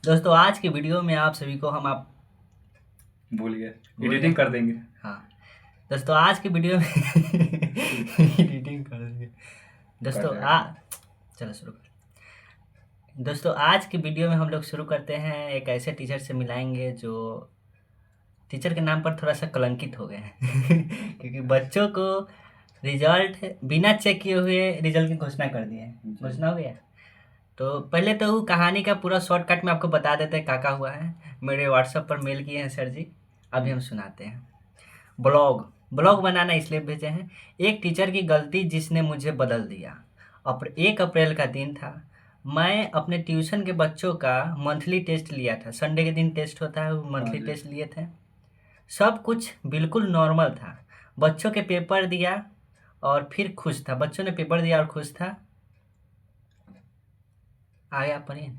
दोस्तों आज की वीडियो में आप सभी को हम आप भूलिए, भूल गए। एडिटिंग कर देंगे। हाँ दोस्तों आज की वीडियो में एडिटिंग कर देंगे। कर दोस्तों देगा आ कर। चलो शुरू कर। दोस्तों आज की वीडियो में हम लोग शुरू करते हैं, एक ऐसे टीचर से मिलाएंगे जो टीचर के नाम पर थोड़ा सा कलंकित हो गए हैं क्योंकि बच्चों को रिजल्ट बिना चेक किए हुए रिजल्ट की घोषणा कर दिए हैं। घोषणा हो गया। तो पहले तो वो कहानी का पूरा शॉर्टकट में आपको बता देते हैं क्या हुआ है। मेरे व्हाट्सएप पर मेल किए हैं सर जी, अभी हम सुनाते हैं। ब्लॉग ब्लॉग बनाना इसलिए भेजे हैं। एक टीचर की गलती जिसने मुझे बदल दिया। 1 अप्रैल का दिन था। मैं अपने ट्यूशन के बच्चों का मंथली टेस्ट लिया था। संडे के दिन टेस्ट होता है, वो हाँ मंथली जी। टेस्ट लिए थे। सब कुछ बिल्कुल नॉर्मल था। बच्चों के पेपर दिया और फिर खुश था। बच्चों ने पेपर दिया और खुश था। आगे आप पढ़िए।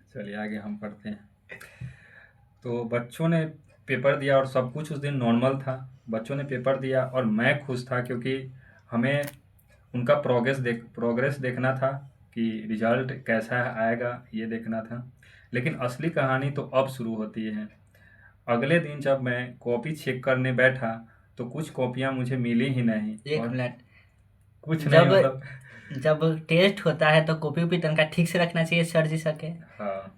चलिए आगे हम पढ़ते हैं। तो बच्चों ने पेपर दिया और सब कुछ उस दिन नॉर्मल था। बच्चों ने पेपर दिया और मैं खुश था क्योंकि हमें उनका प्रोग्रेस देखना था कि रिजल्ट कैसा आएगा ये देखना था। लेकिन असली कहानी तो अब शुरू होती है। अगले दिन जब मैं कॉपी चेक करने बैठा तो कुछ कॉपियाँ मुझे मिली ही नहीं एक और मिनट। कुछ नहीं जब मतलब। जब टेस्ट होता है तो कॉपी उपी तनका ठीक से रखना चाहिए सर जी सके। हाँ।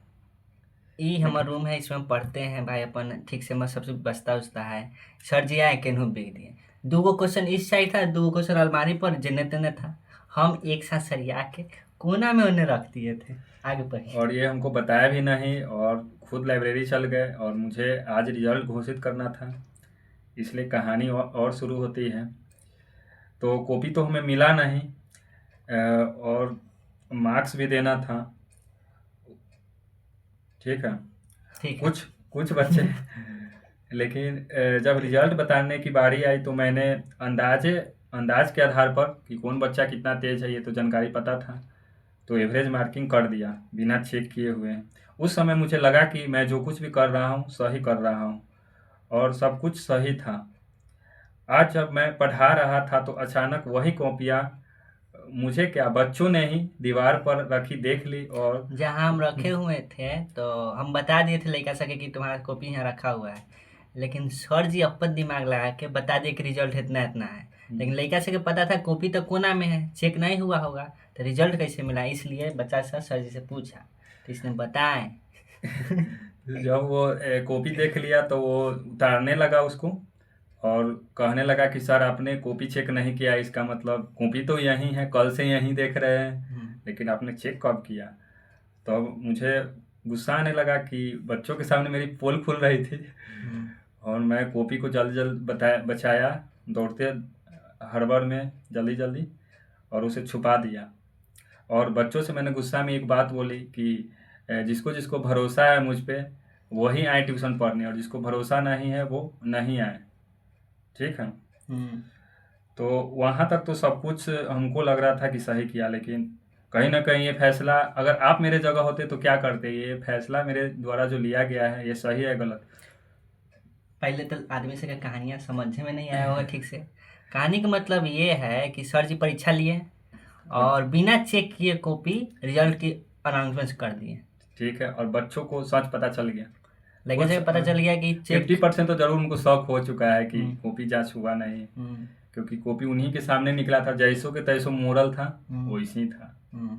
ई हमार लेकिन रूम है, इसमें पढ़ते हैं भाई अपन ठीक से, मत सबसे बस्ता उस्ता है। सर जी आए केनहू बिक दिए। 2 गो क्वेश्चन इस साइड था, 2 गो क्वेश्चन अलमारी पर जेने तेने था। हम एक साथ सरिया के कोना में उन्हें रख दिए थे। आगे पढ़िए। और ये हमको बताया भी नहीं और खुद लाइब्रेरी चल गए और मुझे आज रिजल्ट घोषित करना था, इसलिए कहानी और शुरू होती है। तो कॉपी तो हमें मिला नहीं और मार्क्स भी देना था। ठीक है। ठीक है। कुछ कुछ बच्चे लेकिन जब रिजल्ट बताने की बारी आई तो मैंने अंदाज के आधार पर कि कौन बच्चा कितना तेज है ये तो जानकारी पता था, तो एवरेज मार्किंग कर दिया बिना चेक किए हुए। उस समय मुझे लगा कि मैं जो कुछ भी कर रहा हूँ सही कर रहा हूँ और सब कुछ सही था। आज जब मैं पढ़ा रहा था तो अचानक वही कॉपियाँ मुझे क्या बच्चों ने ही दीवार पर रखी देख ली और जहाँ हम रखे हुए थे तो हम बता दिए थे लड़का सके कि तुम्हारा कॉपी यहाँ रखा हुआ है। लेकिन सर जी अपन दिमाग लगा के बता दिए कि रिजल्ट इतना इतना है। लेकिन लड़का सके पता था कॉपी तो कोना में है, चेक नहीं हुआ होगा। तो रिजल्ट कैसे मिला, इसलिए बच्चा सर जी से पूछा तो इसने बताए। जब वो कॉपी देख लिया तो वो उतारने लगा उसको और कहने लगा कि सर आपने कॉपी चेक नहीं किया, इसका मतलब कॉपी तो यहीं है, कल से यहीं देख रहे हैं, लेकिन आपने चेक कब किया। तो अब मुझे गुस्सा आने लगा कि बच्चों के सामने मेरी पोल खुल रही थी और मैं कॉपी को जल्द जल्द बचाया दौड़ते हड़बड़ में जल्दी जल्दी और उसे छुपा दिया। और बच्चों से मैंने गुस्सा में एक बात बोली कि जिसको जिसको भरोसा है मुझ पे वही आए ट्यूशन पढ़ने और जिसको भरोसा नहीं है वो नहीं आए। ठीक है। हम्म। तो वहाँ तक तो सब कुछ हमको लग रहा था कि सही किया, लेकिन कहीं ना कहीं ये फैसला अगर आप मेरे जगह होते तो क्या करते, ये फैसला मेरे द्वारा जो लिया गया है ये सही है गलत। पहले तो आदमी से कहानियाँ समझ में नहीं आया होगा ठीक से। कहानी का मतलब ये है कि सर जी परीक्षा लिए और और बिना चेक किए कॉपी रिजल्ट की अनाउंसमेंट कर दिए। ठीक है और बच्चों को सच पता चल गया। लेकिन कुछ से पता चल गया कि चेक। 50% तो जरूर उनको शौक हो चुका है कि हम्म। कॉपी जांच हुआ नहीं, हम्म। क्योंकि कॉपी उन्हीं के सामने निकला था, जैसो के तैसो मोरल था हम्म। वैसी था। हम्म।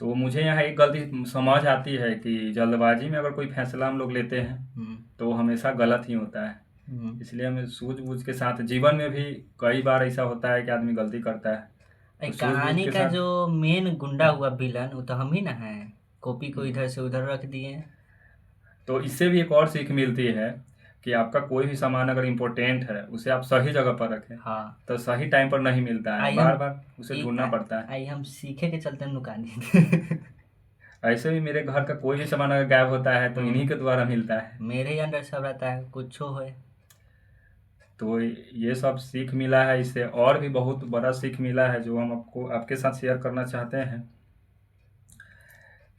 तो मुझे यहाँ एक गलती समझ आती है कि जल्दबाजी में अगर कोई फैसला हम लोग लेते हैं हम्म। तो वो हमेशा गलत ही होता है। हम्म। इसलिए हमें सूझबूझ के साथ, जीवन में भी कई बार ऐसा होता है कि आदमी गलती करता है, तो एक सूझबूझ कहानी के का साथ। जो मेन गुंडा हुआ विलन वो तो हम ही ना है। कॉपी को इधर से उधर रख दिए। तो इससे भी एक और सीख मिलती है कि आपका कोई भी सामान अगर इम्पोर्टेंट है उसे आप सही जगह पर रखें, हाँ। तो सही टाइम पर नहीं मिलता है, आई हम बार बार उसे ढूंढना पड़ता है। आई हम सीखे के चलते नुका दिए। ऐसे भी मेरे घर का कोई भी सामान अगर गायब होता है तो इन्हीं हम्म। के द्वारा मिलता है। मेरे ही अंडर सब रहता है, कुछ हो। तो ये सब सीख मिला है, इससे और भी बहुत बड़ा सीख मिला है जो हम आपको आपके साथ शेयर करना चाहते हैं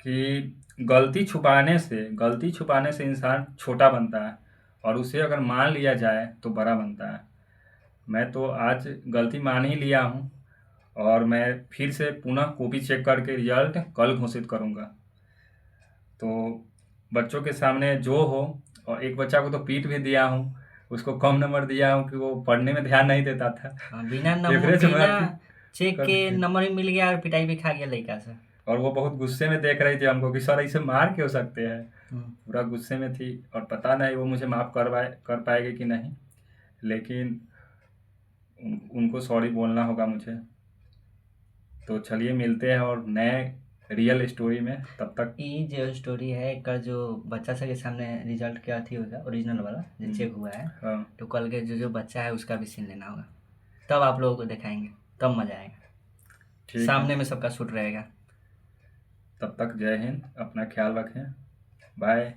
कि गलती छुपाने से इंसान छोटा बनता है और उसे अगर मान लिया जाए तो बड़ा बनता है। मैं तो आज गलती मान ही लिया हूँ और मैं फिर से पुनः कॉपी चेक करके रिजल्ट कल घोषित करूँगा। तो बच्चों के सामने जो हो, और एक बच्चा को तो पीट भी दिया हूँ, उसको कम नंबर दिया हूँ कि वो पढ़ने में ध्यान नहीं देता था। हाँ, बिना बिना चेक कर के दिए। नंबर भी मिल गया और पिटाई भी खा गया लड़का से। और वो बहुत गुस्से में देख रही थी हमको कि सर ऐसे मार क्यों सकते हैं। हम्म, पूरा गुस्से में थी, और पता नहीं वो मुझे माफ़ कर पाएगी कि नहीं, लेकिन उनको सॉरी बोलना होगा मुझे। तो चलिए मिलते हैं और नए रियल स्टोरी में, तब तक। ई जो स्टोरी है एकर जो बच्चा सबके सामने रिजल्ट क्या अथी होगा ओरिजिनल वाला जो चेक हुआ है, हाँ तो कल के जो जो बच्चा है उसका भी सीन लेना होगा, तब आप लोगों को दिखाएंगे, तब मजा आएगा, ठीक है। सामने में सबका शूट रहेगा। तब तक जय हिंद, अपना ख्याल रखें, बाय।